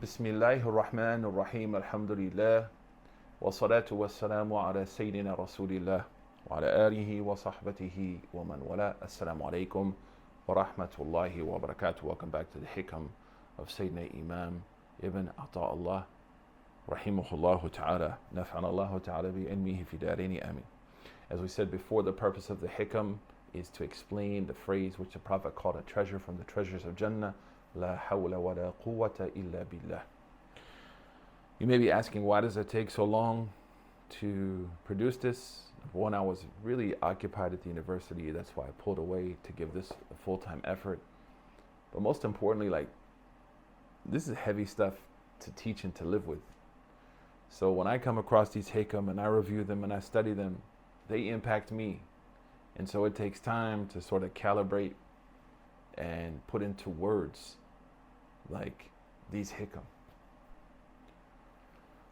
بسم الله الرحمن الرحيم الحمد لله والصلاة والسلام على سيدنا رسول الله وعلى آله وصحبه ومن والاه. Assalamu alaikum wa rahmatullahi wa barakatuh. Welcome back to the Hikam of Sayyidina Imam Ibn Ata'Allah rahimahullah ta'ala. Naf'ana Allah ta'ala bi ilmihi fi darini amin. As we said before, the purpose of the Hikam is to explain the phrase which the Prophet called a treasure from the treasures of Jannah. La hawla wa la quwwata illa billah. You may be asking, why does it take so long to produce this? Number one, I was really occupied at the university. That's why I pulled away to give this a full-time effort. But most importantly, this is heavy stuff to teach and to live with. So when I come across these hikam and I review them and I study them, they impact me. And so it takes time to sort of calibrate and put into words like these hikam.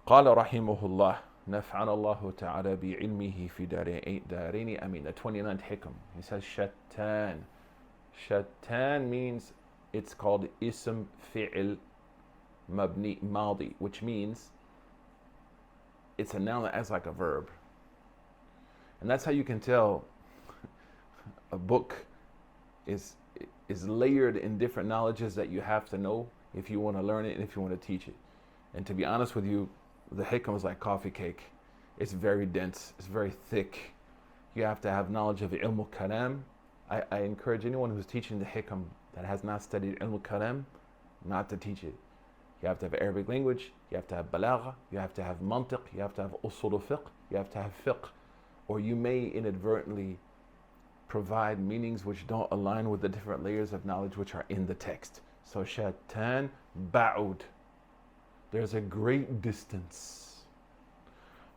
قال رحمه الله نفعنا الله تعالى بعلمه في دارين أمين. The 29th hikam. He says شتان. شتان means it's called اسم فعل مبني ماضي, which means it's a noun that acts like a verb. And that's how you can tell a book is layered in different knowledges that you have to know if you want to learn it and if you want to teach it. And to be honest with you, the hikam is like coffee cake. It's very dense, it's very thick. You have to have knowledge of ilm al-kalam. I encourage anyone who's teaching the hikam that has not studied ilm al-kalam not to teach it. You have to have Arabic language, you have to have balagha, you have to have mantiq, you have to have usul al-fiqh, you have to have fiqh, or you may inadvertently provide meanings which don't align with the different layers of knowledge which are in the text. So shatan ba'ud. There's a great distance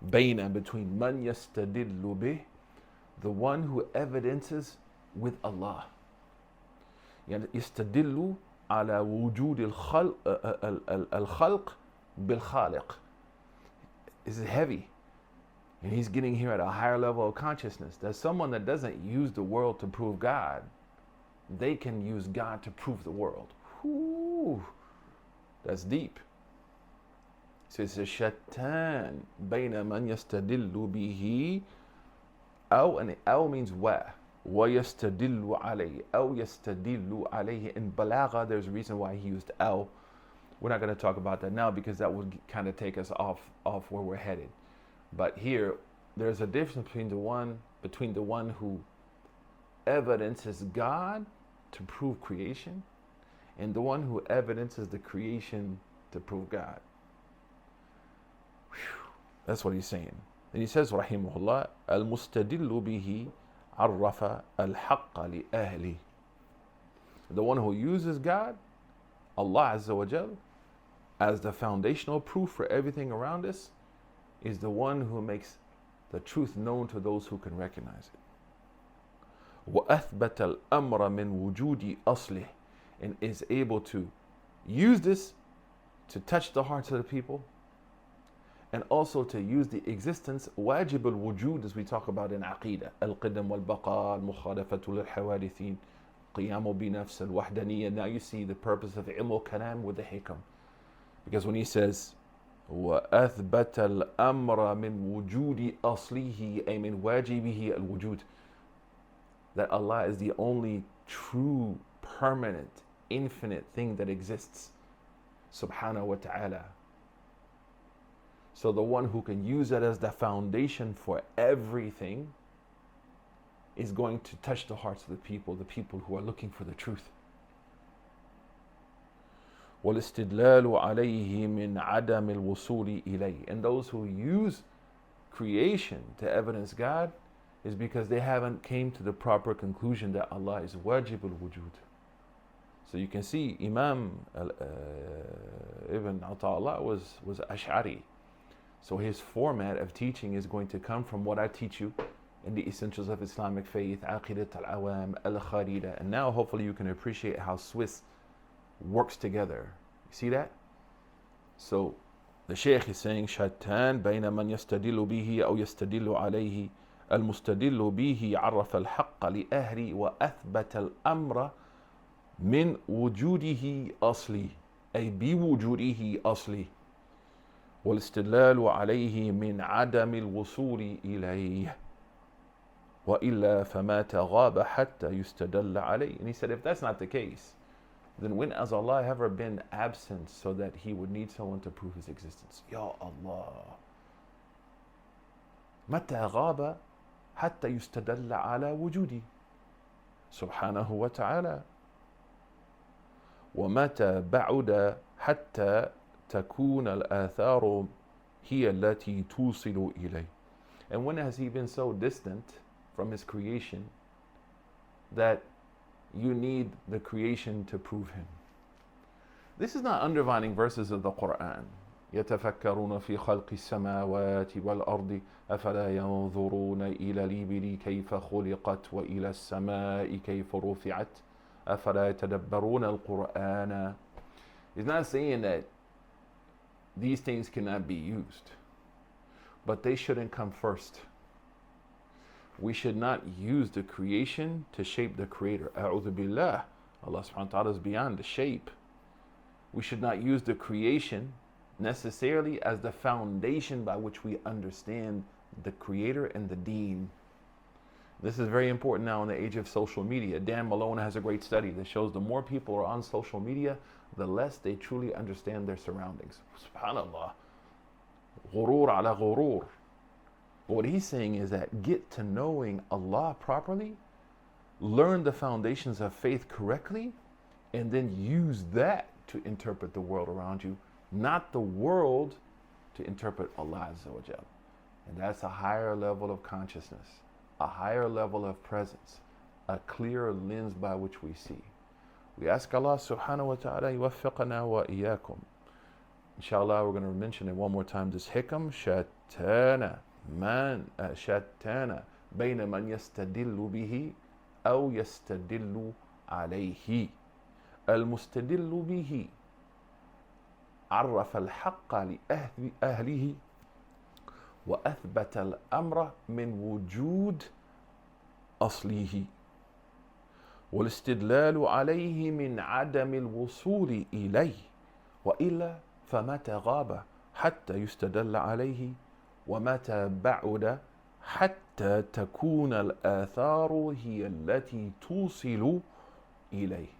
between man yastadillu bih, the one who evidences with Allah. Yastadillu ala wujud al-khalq bil-khaliq. This is heavy. And he's getting here at a higher level of consciousness. There's someone that doesn't use the world to prove God. They can use God to prove the world. Whew, that's deep. So it's a shatan bayna man yastadillu bihi aw, and aw means wa yastadillu alayhi aw yastadillu alayhi. In balagha, there's a reason why he used aw. We're not going to talk about that now because that would kind of take us off where we're headed. But here, there's a difference between the one who evidences God to prove creation and the one who evidences the creation to prove God. Whew. That's what he's saying. And he says, rahimahullah, al-mustadillu bihi arrafa al-haqqa li ahli. The one who uses God, Allah Azza wa Jal, as the foundational proof for everything around us, is the one who makes the truth known to those who can recognize it. وَأَثْبَتَ الْأَمْرَ مِنْ وُجُودِ أَصْلِهِ, and is able to use this to touch the hearts of the people and also to use the existence, wajib al-wujud, as we talk about in Aqidah, al-qidam wal-baqa, al-mukhalafatu lil-hawadithin, qiyamu bi-nafs al-wahdaniyya. Now you see the purpose of ilm al-kalam with the hikam. Because when he says, وَأَثْبَتَ الْأَمْرَ مِنْ وُجُودِ أَصْلِهِ أي مِنْ وَاجِبِهِ الْوُجُودِ, that Allah is the only true, permanent, infinite thing that exists, subhanahu wa ta'ala. So the one who can use that as the foundation for everything is going to touch the hearts of the people who are looking for the truth. وَالْإِسْتِدْلَالُ عَلَيْهِ مِنْ عَدَمِ الْوُصُولِ إِلَيْهِ. And those who use creation to evidence God is because they haven't came to the proper conclusion that Allah is wajib al-wujud. So you can see Imam Ibn Ata'Allah was Ash'ari. So his format of teaching is going to come from what I teach you in the Essentials of Islamic Faith, Aqidat al-Awam, al-Kharida. And now hopefully you can appreciate how Swiss works together. You see that? So the Shaykh is saying شتان بين من يستدل به أو يستدل عليه المستدل به عرف الحق لأهله وأثبت الأمر من وجوده أصلي. أي بوجوده أصلي والاستدلال عليه من عدم الوصول إليه وإلا فما تغاب حتى يستدل عليه. And he said, if that's not the case, then when has Allah ever been absent so that he would need someone to prove his existence? Ya Allah. متى غاب حتى يستدل على وجودي سبحانه وتعالى ومتى بعد حتى تكون الآثار هي التي توصل إليه. And when has he been so distant from his creation that you need the creation to prove him? This is not underlining verses of the Quran. يتفكرون في خلق السماوات والأرض أفلا ينظرون إلى الإبل كيف خلقت وإلى السماء كيف رفعت أفلا يتدبرون القرآن. He's not saying that these things cannot be used, but they shouldn't come first. We should not use the creation to shape the creator. A'udhu billah. Allah subhanahu wa ta'ala is beyond the shape. We should not use the creation necessarily as the foundation by which we understand the creator and the deen. This is very important now in the age of social media. Dan Malone has a great study that shows the more people are on social media, the less they truly understand their surroundings. Subhanallah. Ghurur ala ghurur. What he's saying is that get to knowing Allah properly, learn the foundations of faith correctly, and then use that to interpret the world around you, not the world to interpret Allah Azza wa Jal. And that's a higher level of consciousness, a higher level of presence, a clearer lens by which we see. We ask Allah subhanahu wa ta'ala yuwaffiqana wa iyyakum. Inshallah, we're going to mention it one more time. This hikam, shattana bayna man yastadillu bihi aw yastadillu alayhi. المستدل به عرف الحق لأهله وأثبت الأمر من وجود أصله والاستدلال عليه من عدم الوصول إليه وإلا فمتى غاب حتى يستدل عليه ومتى بعد حتى تكون الآثار هي التي توصل إليه.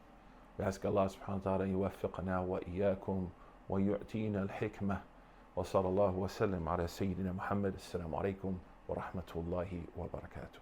We ask Allah subhanahu wa ta'ala يوفقنا وإياكم ويؤتينا الحكمة وصلى الله وسلم على سيدنا محمد. السلام عليكم ورحمة الله وبركاته.